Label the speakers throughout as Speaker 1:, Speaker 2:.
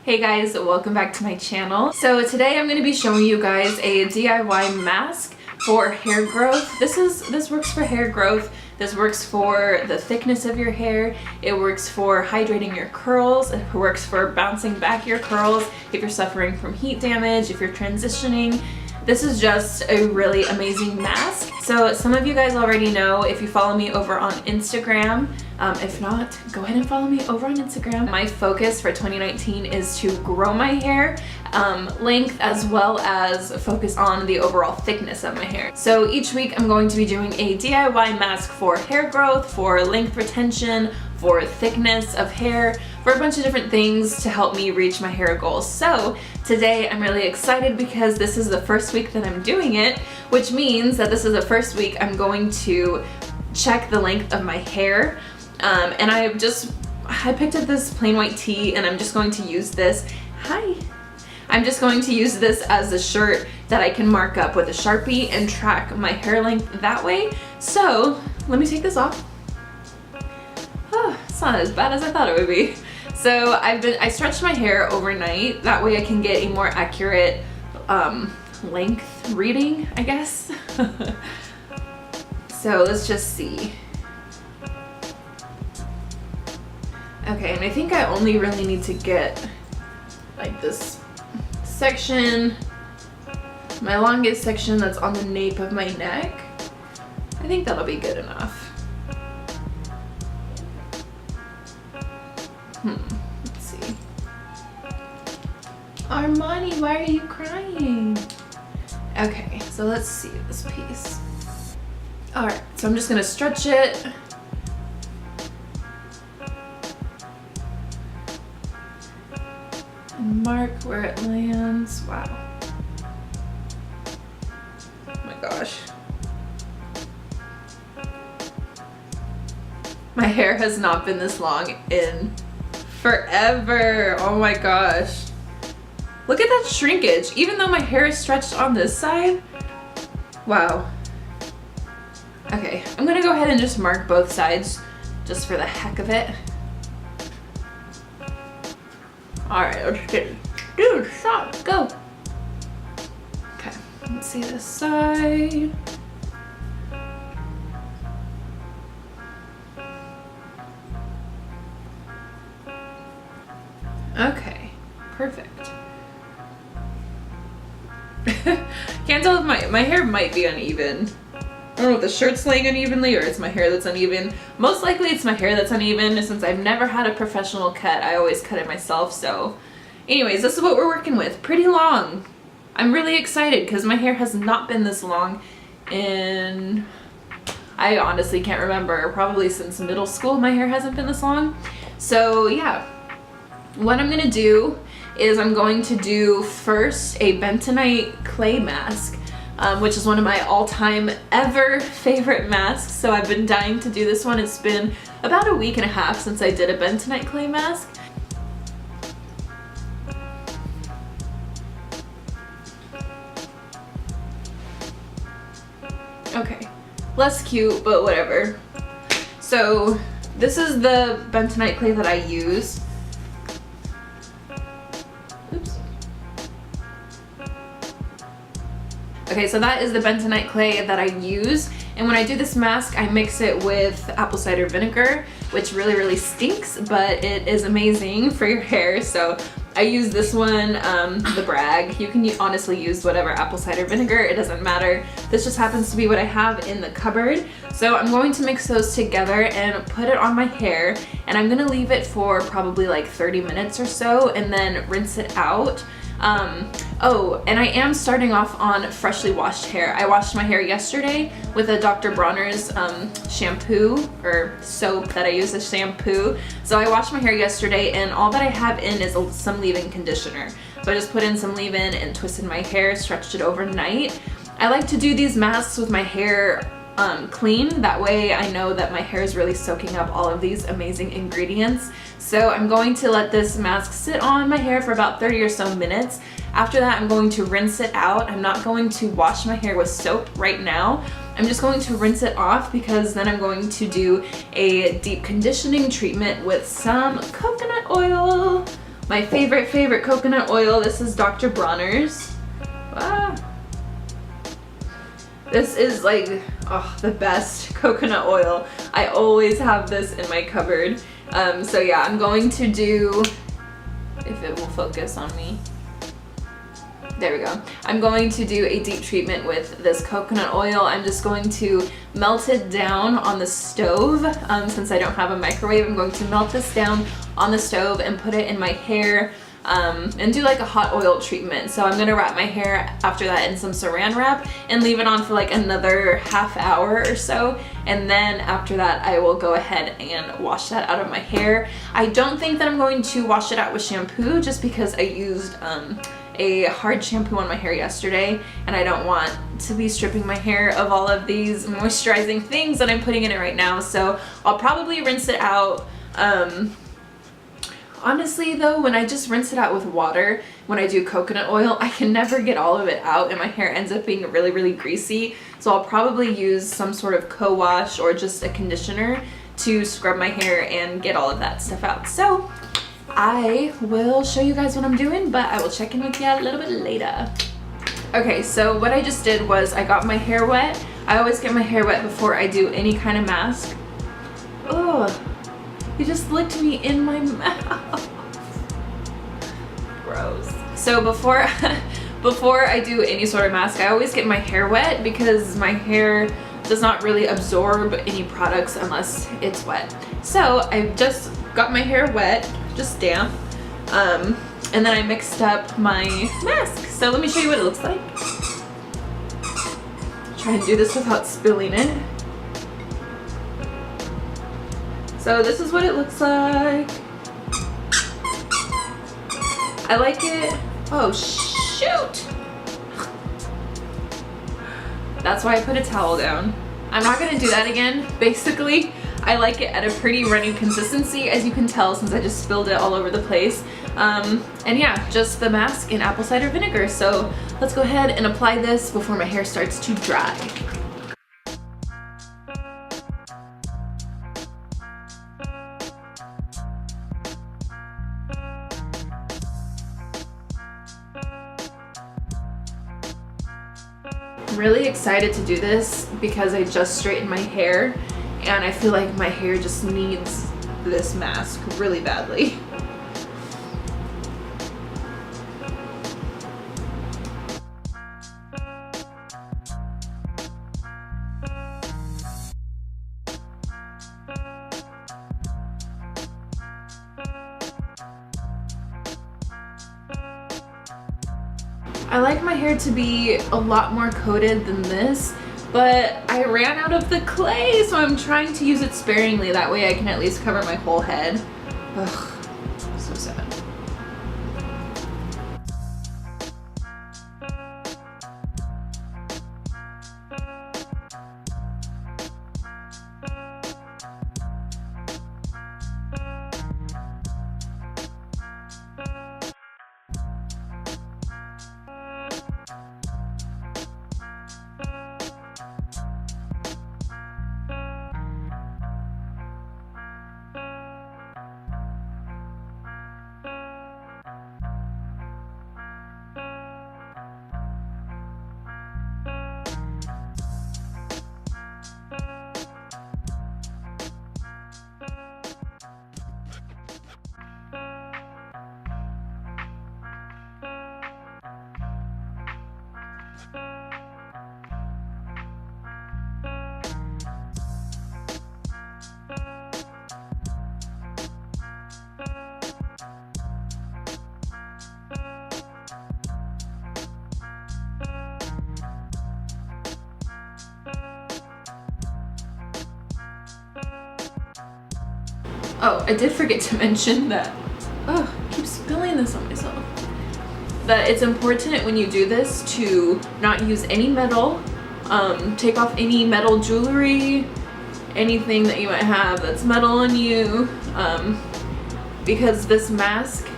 Speaker 1: Hey guys, welcome back to my channel. So today I'm going to be showing you guys a DIY mask for hair growth. This works for hair growth. This works for the thickness of your hair. It works for hydrating your curls. It works for bouncing back your curls if you're suffering from heat damage, if you're transitioning. This is just a really amazing mask. So some of you guys already know if you follow me over on Instagram. If not, go ahead and follow me over on Instagram. My focus for 2019 is to grow my hair length as well as focus on the overall thickness of my hair. So each week I'm going to be doing a DIY mask for hair growth, for length retention, for thickness of hair, for a bunch of different things to help me reach my hair goals. So today I'm really excited because this is the first week that I'm doing it, which means that this is the first week I'm going to check the length of my hair. And I picked up this plain white tee and I'm just going to use this. I'm just going to use this as a shirt that I can mark up with a Sharpie and track my hair length that way. So let me take this off. Oh, it's not as bad as I thought it would be. So I stretched my hair overnight. That way I can get a more accurate length reading, I guess. So let's just see. Okay, and I think I only really need to get like this section, my longest section that's on the nape of my neck. I think that'll be good enough. Let's see. Armani, why are you crying? Okay, so let's see this piece. Alright, so I'm just gonna stretch it. And mark where it lands. Wow. Oh my gosh. My hair has not been this long in forever. Oh my gosh. Look at that shrinkage. Even though my hair is stretched on this side. Wow. Okay, I'm gonna go ahead and just mark both sides just for the heck of it. Alright, let's get it. Dude, stop, go. Okay, let's see this side. Okay, perfect. Can't tell if my hair might be uneven. I don't know if the shirt's laying unevenly or it's my hair that's uneven. Most likely it's my hair that's uneven since I've never had a professional cut. I always cut it myself, so. Anyways, this is what we're working with. Pretty long. I'm really excited because my hair has not been this long in, I honestly can't remember, probably since middle school my hair hasn't been this long. So yeah, what I'm gonna do is I'm going to do first a Bentonite Clay mask. Which is one of my all-time ever favorite masks. So I've been dying to do this one. It's been about a week and a half since I did a Bentonite Clay mask. Okay, less cute, but whatever. So this is the Bentonite Clay that I use. Okay, so that is the Bentonite Clay that I use, and when I do this mask I mix it with apple cider vinegar, which really stinks, but it is amazing for your hair. So I use this one, the Bragg. You can honestly use whatever apple cider vinegar, it doesn't matter. This just happens to be what I have in the cupboard. So I'm going to mix those together and put it on my hair, and I'm gonna leave it for probably like 30 minutes or so and then rinse it out. Oh, and I am starting off on freshly washed hair. I washed my hair yesterday with a Dr. Bronner's shampoo or soap that I use as shampoo. So I washed my hair yesterday and all that I have in is some leave-in conditioner. So I just put in some leave-in and twisted my hair, stretched it overnight. I like to do these masks with my hair clean. That way I know that my hair is really soaking up all of these amazing ingredients. So I'm going to let this mask sit on my hair for about 30 or so minutes. After that, I'm going to rinse it out. I'm not going to wash my hair with soap right now. I'm just going to rinse it off because then I'm going to do a deep conditioning treatment with some coconut oil. my favorite coconut oil. This is Dr. Bronner's. Ah. This is like, oh, the best coconut oil. I always have this in my cupboard. So yeah, I'm going to do, if it will focus on me. There we go. I'm going to do a deep treatment with this coconut oil. I'm just going to melt it down on the stove. Since I don't have a microwave, I'm going to melt this down on the stove and put it in my hair and do like a hot oil treatment. So I'm gonna wrap my hair after that in some saran wrap and leave it on for like another half hour or so. And then after that, I will go ahead and wash that out of my hair. I don't think that I'm going to wash it out with shampoo just because I used a hard shampoo on my hair yesterday, and I don't want to be stripping my hair of all of these moisturizing things that I'm putting in it right now. So I'll probably rinse it out. Honestly though, when I just rinse it out with water, when I do coconut oil, I can never get all of it out and my hair ends up being really greasy. So I'll probably use some sort of co-wash or just a conditioner to scrub my hair and get all of that stuff out. So I will show you guys what I'm doing, but I will check in with you a little bit later. Okay, so what I just did was I got my hair wet. I always get my hair wet before I do any kind of mask. Ugh, you just licked me in my mouth. Gross. So before I do any sort of mask, I always get my hair wet because my hair does not really absorb any products unless it's wet. So I just got my hair wet, just damp, and then I mixed up my mask. So let me show you what it looks like. Try and do this without spilling it. So this is what it looks like. I like it. Oh shoot! That's why I put a towel down. I'm not gonna do that again. Basically, I like it at a pretty runny consistency, as you can tell since I just spilled it all over the place. And yeah, just the mask in apple cider vinegar. So let's go ahead and apply this before my hair starts to dry. I'm really excited to do this because I just straightened my hair and I feel like my hair just needs this mask really badly. I like my hair to be a lot more coated than this, but I ran out of the clay, so I'm trying to use it sparingly. That way I can at least cover my whole head. Ugh, so sad. Oh, I did forget to mention that, oh, I keep spilling this on myself, that it's important when you do this to not use any metal, take off any metal jewelry, anything that you might have that's metal on you, because this mask,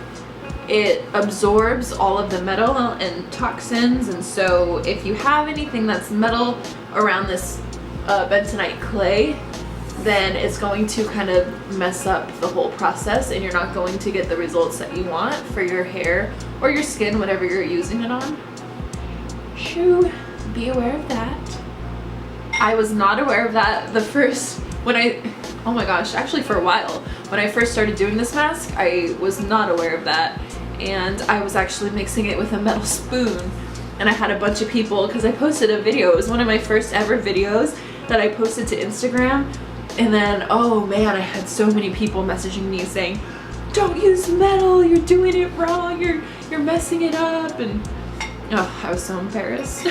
Speaker 1: it absorbs all of the metal and toxins, and so if you have anything that's metal around this bentonite clay, then it's going to kind of mess up the whole process and you're not going to get the results that you want for your hair or your skin, whatever you're using it on. So be aware of that. I was not aware of that oh my gosh, actually for a while, when I first started doing this mask, I was not aware of that. And I was actually mixing it with a metal spoon. And I had a bunch of people, because I posted a video, it was one of my first ever videos that I posted to Instagram. And then, oh man, I had so many people messaging me saying, don't use metal, you're doing it wrong, you're messing it up. And oh, I was so embarrassed.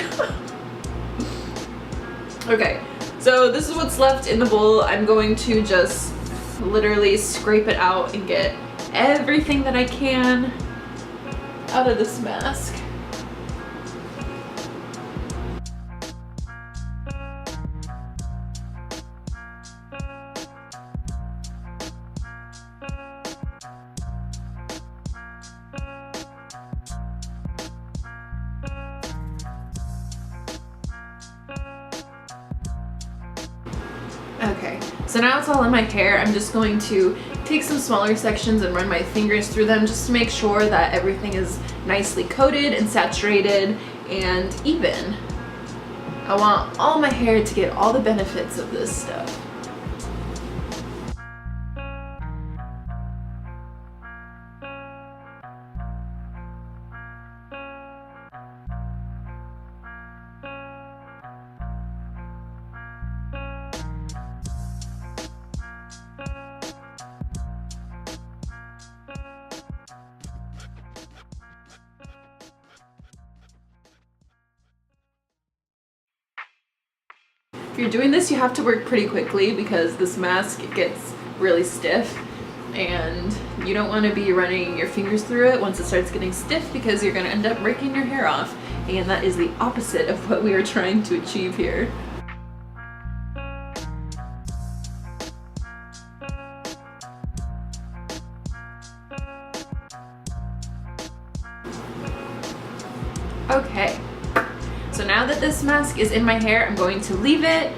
Speaker 1: Okay, so this is what's left in the bowl. I'm going to just literally scrape it out and get everything that I can out of this mask. Okay, so now it's all in my hair. I'm just going to take some smaller sections and run my fingers through them just to make sure that everything is nicely coated and saturated and even. I want all my hair to get all the benefits of this stuff. If you're doing this, you have to work pretty quickly because this mask gets really stiff and you don't want to be running your fingers through it once it starts getting stiff because you're going to end up breaking your hair off, and that is the opposite of what we are trying to achieve here. Okay. So now that this mask is in my hair, I'm going to leave it.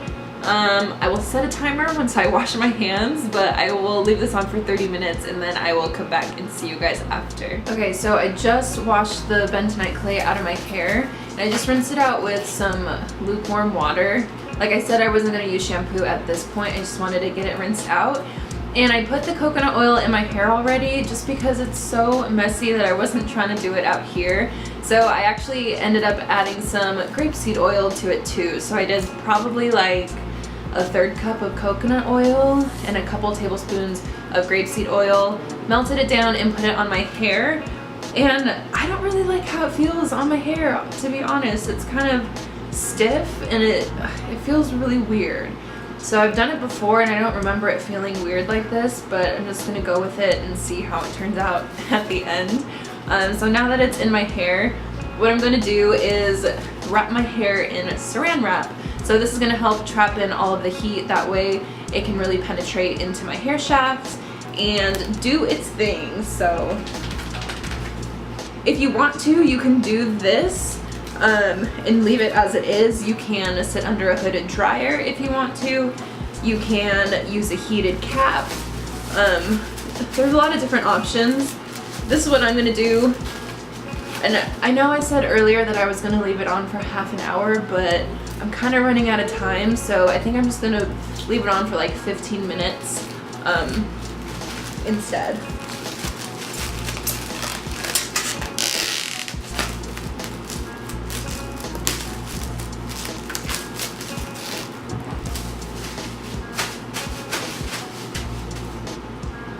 Speaker 1: I will set a timer once I wash my hands, but I will leave this on for 30 minutes and then I will come back and see you guys after. Okay, so I just washed the Bentonite Clay out of my hair and I just rinsed it out with some lukewarm water. Like I said, I wasn't going to use shampoo at this point. I just wanted to get it rinsed out. And I put the coconut oil in my hair already just because it's so messy that I wasn't trying to do it out here. So I actually ended up adding some grapeseed oil to it too. So I did probably like a 1/3 cup of coconut oil and a couple tablespoons of grapeseed oil, melted it down and put it on my hair. And I don't really like how it feels on my hair, to be honest. It's kind of stiff and it feels really weird. So I've done it before and I don't remember it feeling weird like this, but I'm just gonna go with it and see how it turns out at the end. So now that it's in my hair, what I'm gonna do is wrap my hair in saran wrap. So this is gonna help trap in all of the heat. That way it can really penetrate into my hair shaft and do its thing. So if you want to, you can do this and leave it as it is. You can sit under a hooded dryer if you want to. You can use a heated cap. There's a lot of different options. This is what I'm gonna do. And I know I said earlier that I was gonna leave it on for half an hour, but I'm kind of running out of time, so I think I'm just gonna leave it on for like 15 minutes instead.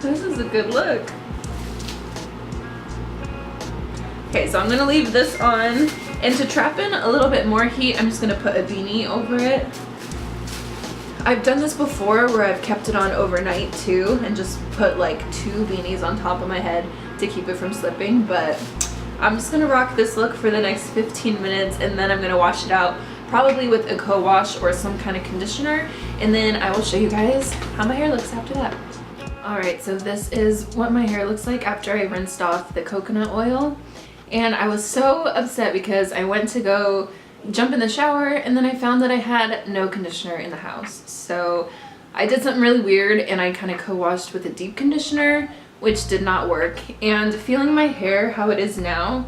Speaker 1: This is a good look. Okay, so I'm gonna leave this on, and to trap in a little bit more heat, I'm just gonna put a beanie over it. I've done this before where I've kept it on overnight too, and just put like 2 beanies on top of my head to keep it from slipping, but I'm just gonna rock this look for the next 15 minutes, and then I'm gonna wash it out, probably with a co-wash or some kind of conditioner, and then I will show you guys how my hair looks after that. Alright, so this is what my hair looks like after I rinsed off the coconut oil. And I was so upset because I went to go jump in the shower and then I found that I had no conditioner in the house. So I did something really weird and I kind of co-washed with a deep conditioner, which did not work. And feeling my hair how it is now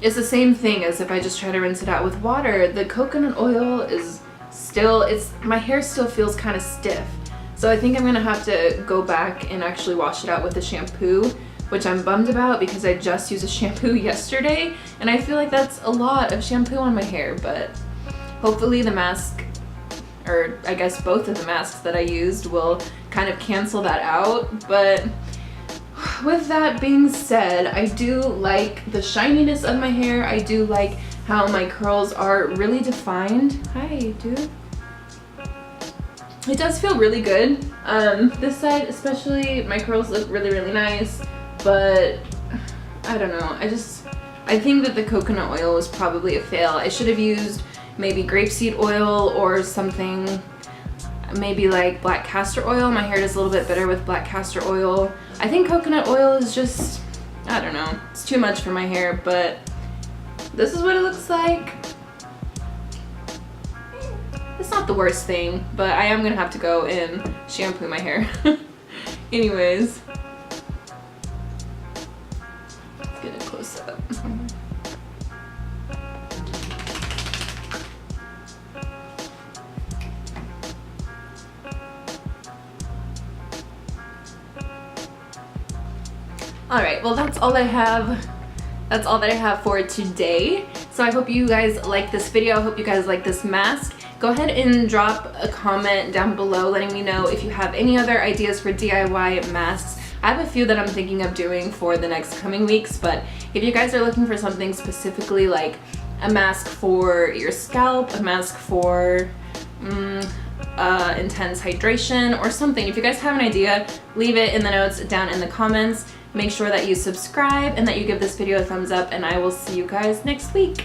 Speaker 1: is the same thing as if I just try to rinse it out with water. The coconut oil is still, my hair still feels kind of stiff. So I think I'm gonna have to go back and actually wash it out with a shampoo, which I'm bummed about because I just used a shampoo yesterday and I feel like that's a lot of shampoo on my hair, but hopefully the mask, or I guess both of the masks that I used, will kind of cancel that out. But with that being said, I do like the shininess of my hair. I do like how my curls are really defined. Hi, dude. It does feel really good. This side especially, my curls look really, really nice, but I don't know. I think that the coconut oil was probably a fail. I should have used maybe grapeseed oil or something, maybe like black castor oil. My hair does a little bit better with black castor oil. I think coconut oil is just, I don't know, it's too much for my hair, but this is what it looks like. It's not the worst thing, but I am gonna have to go and shampoo my hair. Anyways, let's get a close up. Alright, well that's all I have. That's all that I have for today. So I hope you guys like this video. I hope you guys like this mask. Go ahead and drop a comment down below letting me know if you have any other ideas for DIY masks. I have a few that I'm thinking of doing for the next coming weeks, but if you guys are looking for something specifically like a mask for your scalp, a mask for intense hydration or something, if you guys have an idea, leave it in the notes down in the comments. Make sure that you subscribe and that you give this video a thumbs up, and I will see you guys next week.